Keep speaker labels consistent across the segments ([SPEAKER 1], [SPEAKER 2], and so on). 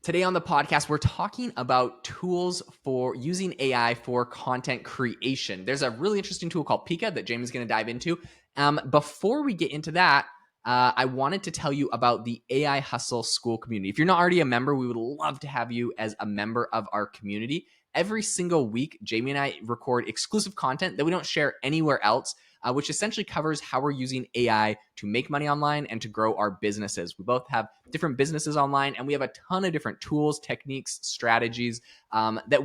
[SPEAKER 1] Today on the podcast, we're talking about tools for using AI for content creation. There's a really interesting tool called Pika that Jamie's going to dive into. Before we get into that, I wanted to tell you about the AI Hustle School community. If you're not already a member, we would love to have you as a member of our community. Every single week, Jamie and I record exclusive content that we don't share anywhere else, which essentially covers how we're using AI to make money online and to grow our businesses. We both have different businesses online, and we have a ton of different tools, techniques, strategies that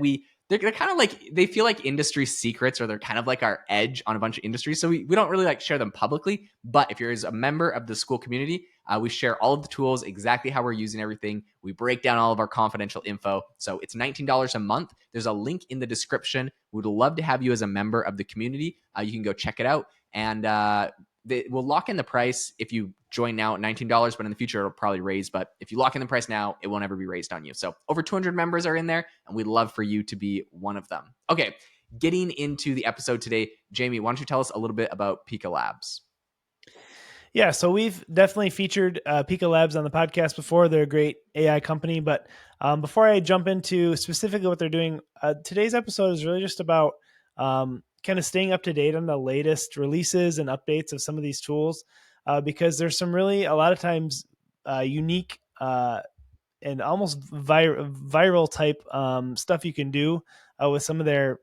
[SPEAKER 1] they're kind of like, they feel like industry secrets, or they're kind of like our edge on a bunch of industries. So we don't really like share them publicly. But if you're a member of the school community, we share all of the tools, exactly how we're using everything. We break down all of our confidential info. So it's $19 a month. There's a link in the description. We'd love to have you as a member of the community. You can go check it out. And we'll lock in the price if you join now at $19, but in the future it'll probably raise. But if you lock in the price now, it won't ever be raised on you. So over 200 members are in there, and we'd love for you to be one of them. Okay, getting into the episode today, Jamie, why don't you tell us a little bit about Pika Labs?
[SPEAKER 2] Yeah, so we've definitely featured Pika Labs on the podcast before. They're a great AI company. But before I jump into specifically what they're doing, today's episode is really just about kind of staying up to date on the latest releases and updates of some of these tools, because there's some really, a lot of times, unique and almost viral type stuff you can do with some of their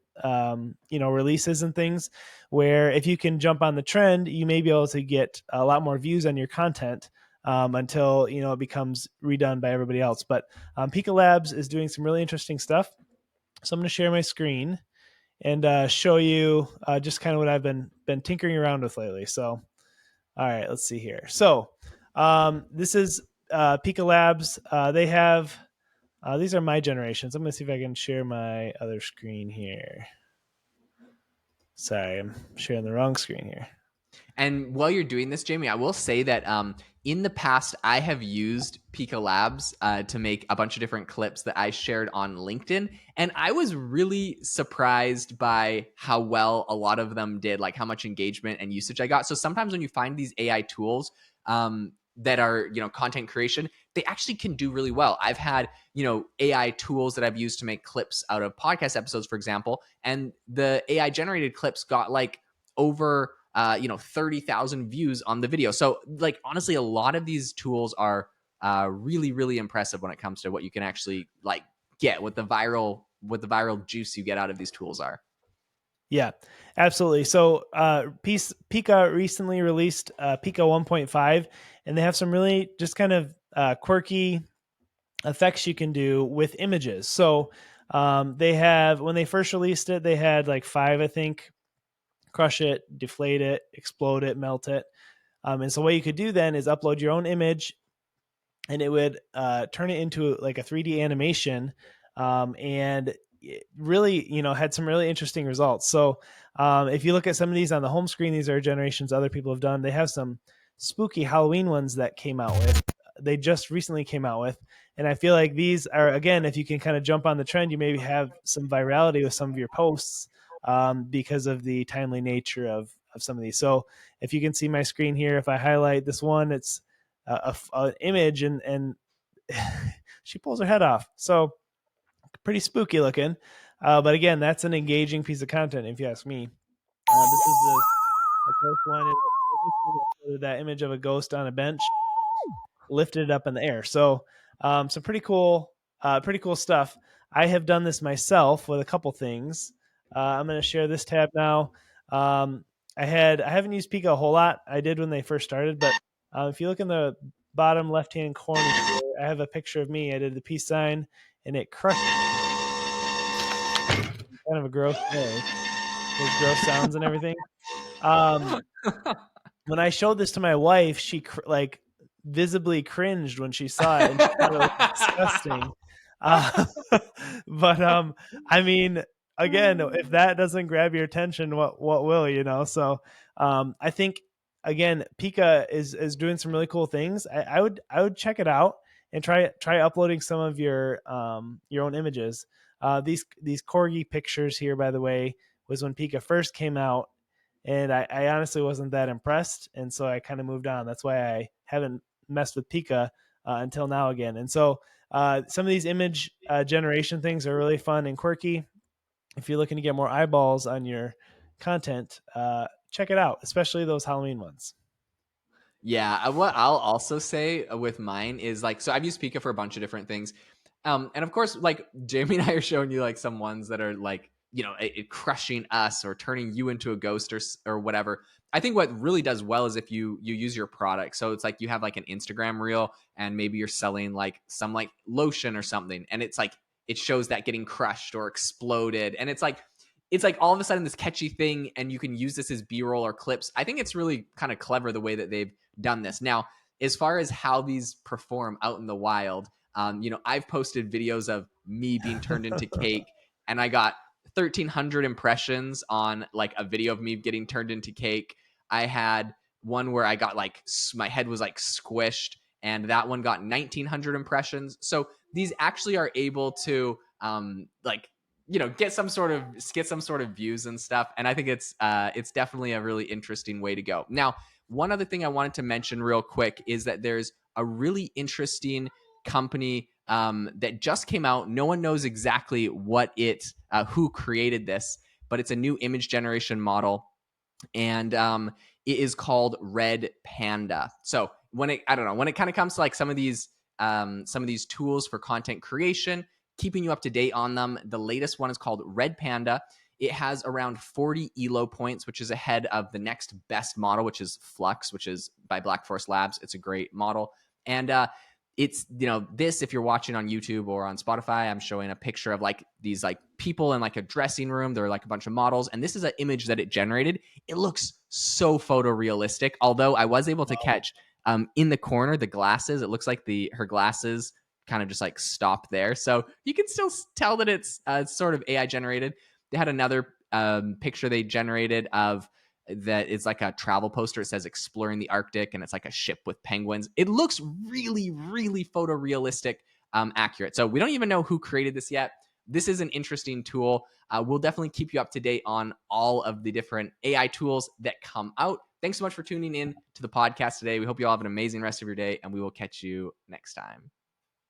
[SPEAKER 2] releases and things, where if you can jump on the trend, you may be able to get a lot more views on your content until it becomes redone by everybody else. But Pika Labs is doing some really interesting stuff. So I'm going to share my screen and show you just kind of what I've been tinkering around with lately. So, all right, let's see here. So this is Pika Labs. They have, these are my generations. I'm going to see if I can share my other screen here. Sorry, I'm sharing the wrong screen here.
[SPEAKER 1] And while you're doing this, Jamie, I will say that in the past, I have used Pika Labs to make a bunch of different clips that I shared on LinkedIn. And I was really surprised by how well a lot of them did, like how much engagement and usage I got. So sometimes when you find these AI tools that are, content creation, they actually can do really well. I've had, AI tools that I've used to make clips out of podcast episodes, for example, and the AI generated clips got like over 30,000 views on the video. So like, honestly, a lot of these tools are really, really impressive when it comes to what you can actually like get, what the viral juice you get out of these tools are.
[SPEAKER 2] Yeah, absolutely. So Pika recently released Pika 1.5, and they have some really just kind of quirky effects you can do with images. So they have, when they first released it, they had like 5, I think: crush it, deflate it, explode it, melt it. And so what you could do then is upload your own image, and it would turn it into like a 3D animation. And it really, had some really interesting results. So if you look at some of these on the home screen, these are generations other people have done. They have some spooky Halloween ones that came out with. They just recently came out with. And I feel like these are, again, if you can kind of jump on the trend, you maybe have some virality with some of your posts because of the timely nature of some of these. So if you can see my screen here, if I highlight this one, it's an image and she pulls her head off. So pretty spooky looking. But again, that's an engaging piece of content, if you ask me. This is the first one. That image of a ghost on a bench lifted up in the air. So some pretty cool stuff. I have done this myself with a couple things. I'm going to share this tab now. I haven't used Pika a whole lot. I did when they first started, but if you look in the bottom left-hand corner here, I have a picture of me. I did the peace sign, and it crushed. Kind of a gross noise. Those gross sounds and everything. When I showed this to my wife, she visibly cringed when she saw it, and she thought it was disgusting. But I mean, again, if that doesn't grab your attention, what will? So I think, again, Pika is doing some really cool things. I would check it out and try uploading some of your own images. These corgi pictures here, by the way, was when Pika first came out, and I honestly wasn't that impressed, and so I kind of moved on. That's why I haven't messed with Pika until now again. And so Some of these image generation things are really fun and quirky. If you're looking to get more eyeballs on your content, check it out, especially those Halloween ones.
[SPEAKER 1] Yeah, what I'll also say with mine is like, so I've used Pika for a bunch of different things, and of course, like Jamie and I are showing you like some ones that are like, it crushing us or turning you into a ghost or whatever. I think what really does well is if you use your product. So it's like you have like an Instagram reel, and maybe you're selling like some like lotion or something, and it's like it shows that getting crushed or exploded, and it's like all of a sudden this catchy thing, and you can use this as b-roll or clips. I think it's really kind of clever the way that they've done this. Now, as far as how these perform out in the wild, I've posted videos of me being turned into cake, and I got 1,300 impressions on like a video of me getting turned into cake. I had one where I got like my head was like squished, and that one got 1,900 impressions. So these actually are able to like get some sort of views and stuff, and I think it's definitely a really interesting way to go. Now, one other thing I wanted to mention real quick is that there's a really interesting company that just came out. No one knows exactly who created this, but it's a new image generation model, and it is called Red Panda. So I don't know, when it kind of comes to like some of these tools for content creation, keeping you up to date on them, the latest one is called Red Panda. It has around 40 elo points, which is ahead of the next best model, which is Flux, which is by Black Forest Labs. It's a great model, and it's this, if you're watching on YouTube or on Spotify, I'm showing a picture of like these like people in like a dressing room. They're like a bunch of models, and this is an image that it generated. It looks so photorealistic, although I was able to catch in the corner the glasses. It looks like her glasses kind of just like stop there, so you can still tell that it's sort of AI generated. They had another picture they generated of that is like a travel poster. It says exploring the Arctic, and it's like a ship with penguins. It looks really, really photorealistic, accurate. So we don't even know who created this yet. This is an interesting tool. We'll definitely keep you up to date on all of the different AI tools that come out. Thanks so much for tuning in to the podcast today. We hope you all have an amazing rest of your day, and we will catch you next time.